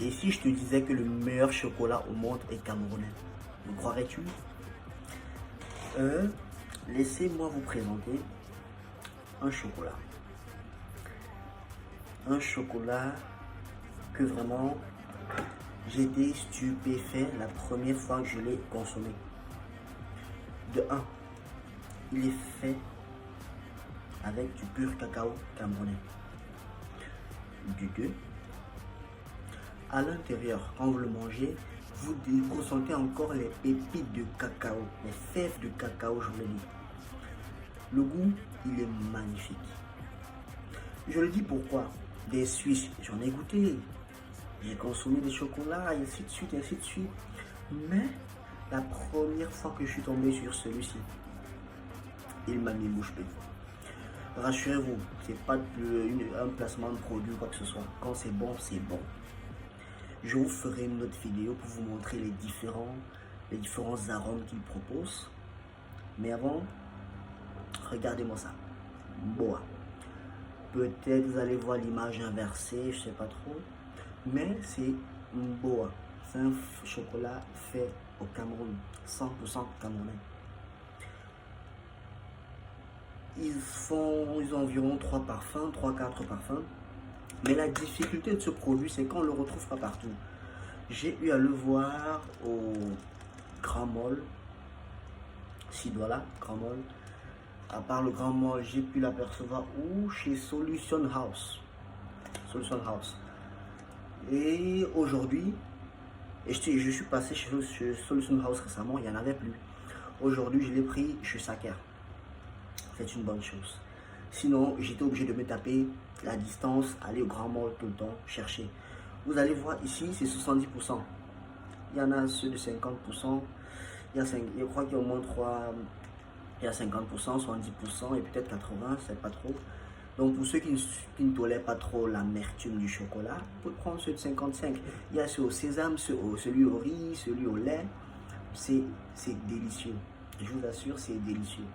Et si je te disais que le meilleur chocolat au monde est camerounais, me croirais-tu? Laissez-moi vous présenter un chocolat. Un chocolat que vraiment j'ai été stupéfait la première fois que je l'ai consommé. De 1, il est fait avec du pur cacao camerounais. Du 2, à l'intérieur, quand vous le mangez, vous ressentez encore les pépites de cacao, les fèves de cacao, je vous le dis. Le goût, il est magnifique. Je le dis pourquoi? Des Suisses, j'en ai goûté. J'ai consommé des chocolats, et ainsi de suite, ainsi de suite. Mais la première fois que je suis tombé sur celui-ci, il m'a mis bouche bée. Rassurez-vous, c'est pas un placement de produit ou quoi que ce soit. Quand c'est bon, c'est bon. Je vous ferai une autre vidéo pour vous montrer les différents arômes qu'il propose. Mais avant, regardez-moi ça. Boa. Peut-être vous allez voir l'image inversée, je sais pas trop. Mais c'est Boa. C'est un chocolat fait au Cameroun, 100% camerounais. Ils ont environ 3 parfums, 3-4 parfums. Mais la difficulté de ce produit, c'est qu'on ne le retrouve pas partout. J'ai eu à le voir au Grand Mall, Sidouala, Grand Mall. À part le Grand Mall, j'ai pu l'apercevoir où? Chez Solution House. Solution House. Et aujourd'hui, je suis passé chez Solution House récemment, il n'y en avait plus. Aujourd'hui, je l'ai pris chez Saker. C'est une bonne chose. Sinon, j'étais obligé de me taper la distance, aller au Grand Mall tout le temps, chercher. Vous allez voir ici, c'est 70%. Il y en a ceux de 50%. Je crois qu'il y a au moins 3. Il y a 50%, 70% et peut-être 80%, c'est pas trop. Donc pour ceux qui ne tolèrent pas trop l'amertume du chocolat, vous pouvez prendre ceux de 55. Il y a ceux au sésame, celui au riz, celui au lait. C'est délicieux. Je vous assure, c'est délicieux.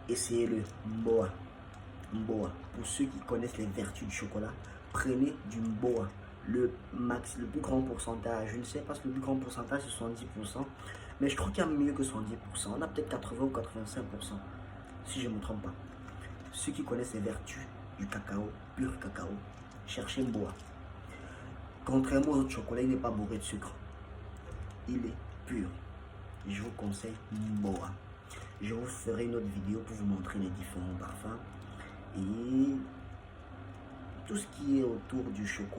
Essayez-le. Mboa. Mboa. Pour ceux qui connaissent les vertus du chocolat, prenez du Mboa. Le plus grand pourcentage, je ne sais pas si le plus grand pourcentage c'est 70%, mais je crois qu'il y a mieux que 70%. On a peut-être 80 ou 85%, si je ne me trompe pas. Ceux qui connaissent les vertus du cacao, pur cacao, cherchez Mboa. Contrairement aux autres chocolats, il n'est pas bourré de sucre. Il est pur. Je vous conseille Mboa. Je vous ferai une autre vidéo pour vous montrer les différents parfums et tout ce qui est autour du chocolat.